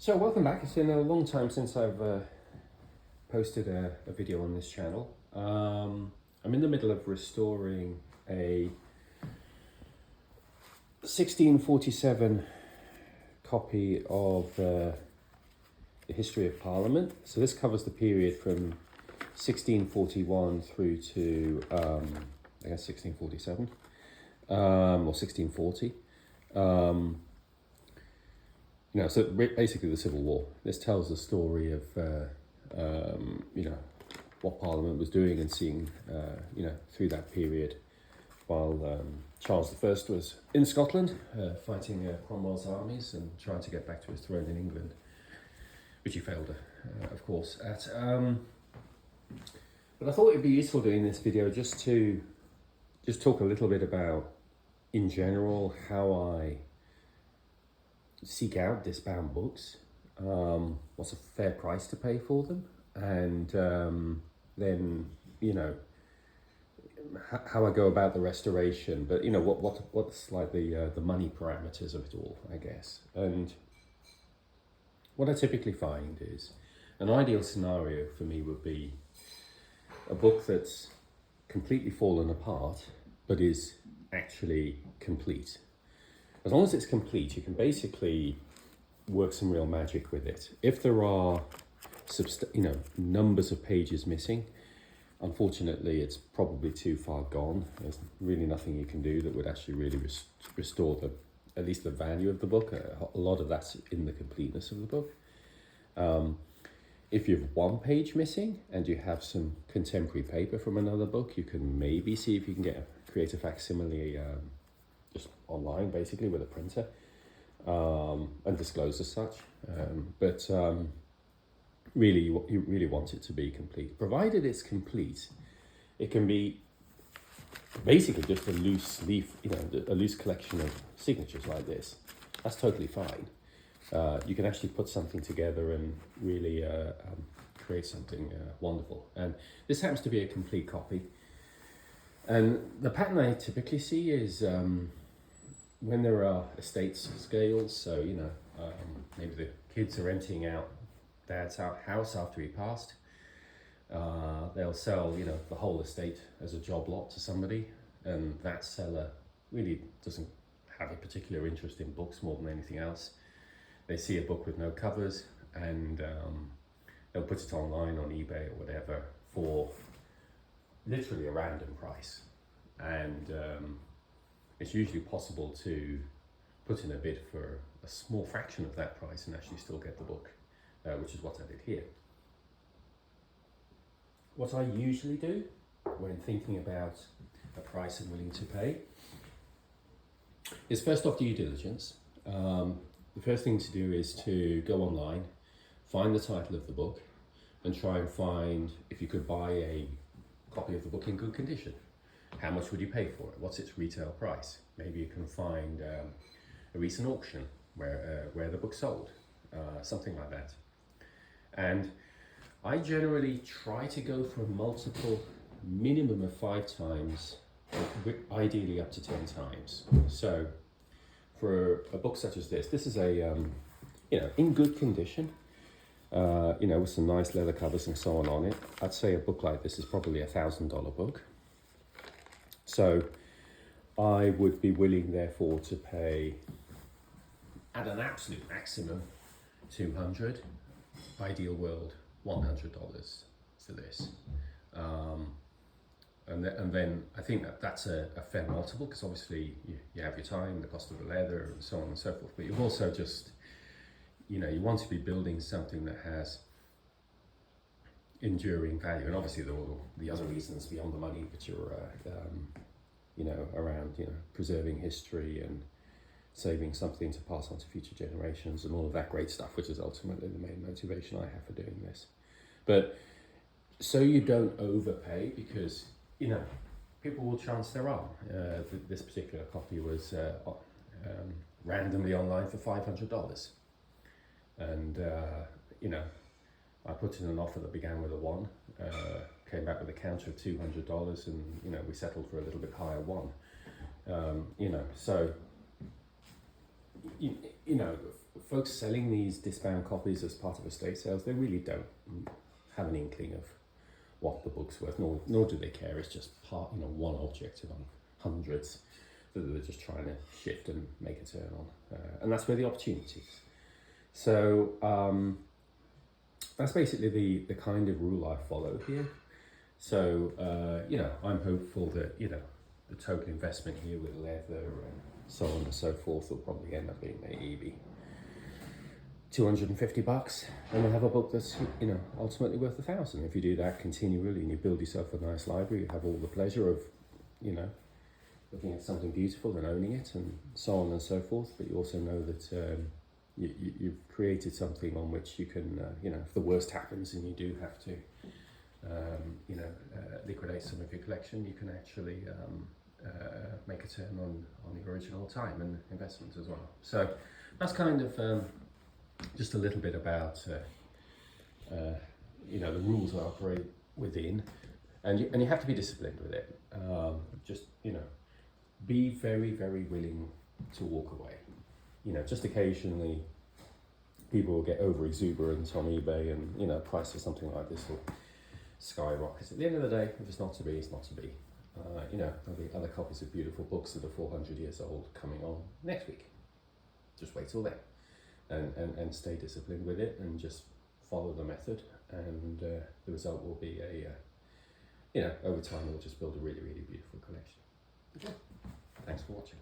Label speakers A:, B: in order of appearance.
A: So welcome back. It's been a long time since I've posted a video on this channel. I'm in the middle of restoring a 1647 copy of the History of Parliament. So this covers the period from 1641 through to I guess 1647 or 1640. So basically the Civil War. This tells the story of, what Parliament was doing and seeing, through that period while Charles I was in Scotland fighting Cromwell's armies and trying to get back to his throne in England, which he failed, of course, at. But I thought it'd be useful doing this video just to talk a little bit about, in general, how I seek out disbound books, what's a fair price to pay for them, and then how I go about the restoration. But what's like the money parameters of it all, I guess. And what I typically find is an ideal scenario for me would be a book that's completely fallen apart but is actually complete. As long as it's complete, you can basically work some real magic with it. If there are numbers of pages missing, unfortunately, it's probably too far gone. There's really nothing you can do that would actually really restore at least the value of the book. A lot of that's in the completeness of the book. If you have one page missing and you have some contemporary paper from another book, you can maybe see if you can create a facsimile just online, basically, with a printer, and disclose as such. But really, you really want it to be complete. Provided it's complete, it can be basically just a loose leaf, a loose collection of signatures like this. That's totally fine. You can actually put something together and really create something wonderful. And this happens to be a complete copy. And the pattern I typically see is when there are estate scales, so maybe the kids are renting out dad's house after he passed. They'll sell the whole estate as a job lot to somebody, and that seller really doesn't have a particular interest in books more than anything else. They see a book with no covers, and they'll put it online on eBay or whatever for literally a random price. And it's usually possible to put in a bid for a small fraction of that price and actually still get the book, which is what I did here. What I usually do when thinking about a price I'm willing to pay is, first off, due diligence. The first thing to do is to go online, find the title of the book, and try and find if you could buy a copy of the book in good condition. How much would you pay for it? What's its retail price? Maybe you can find a recent auction where the book sold, something like that. And I generally try to go for a multiple, minimum of 5 times, ideally up to 10 times. So for a book such as this is a in good condition, with some nice leather covers and so on it. I'd say a book like this is probably $1,000 book. So I would be willing, therefore, to pay, at an absolute maximum, $200, ideal world, $100 for this. And then I think that's a fair multiple, because obviously you have your time, the cost of the leather, and so on and so forth. But you've also just, you want to be building something that has enduring value. And obviously there are all the other reasons beyond the money, which are, around, preserving history and saving something to pass on to future generations and all of that great stuff, which is ultimately the main motivation I have for doing this. But so you don't overpay, because, people will chance their arm. This particular copy was randomly online for $500. And, I put in an offer that began with a 1, came back with a counter of $200, and, we settled for a little bit higher 1. So you know, folks selling these disbound copies as part of estate sales, they really don't have an inkling of what the book's worth, nor do they care. It's just one object among hundreds that they're just trying to shift and make a turn on, and that's where the opportunity is. So that's basically the kind of rule I follow here. So I'm hopeful that the total investment here with leather and so on and so forth will probably end up being maybe $250, and we'll have a book that's ultimately worth $1,000. If you do that continually and you build yourself a nice library, you have all the pleasure of looking at something beautiful and owning it and so on and so forth. But you also know that you've created something on which you can if the worst happens and you do have to liquidate some of your collection, you can actually make a turn on the original time and investment as well. So that's kind of just a little bit about the rules I operate within, and you have to be disciplined with it. Be very, very willing to walk away. Just occasionally people will get over exuberant on eBay, and price of something like this will skyrocket. At the end of the day, if it's not to be, it's not to be. There'll be other copies of beautiful books that are 400 years old coming on next week. Just wait till then. And stay disciplined with it and just follow the method, and the result will be over time we'll just build a really, really beautiful collection. Okay. Thanks for watching.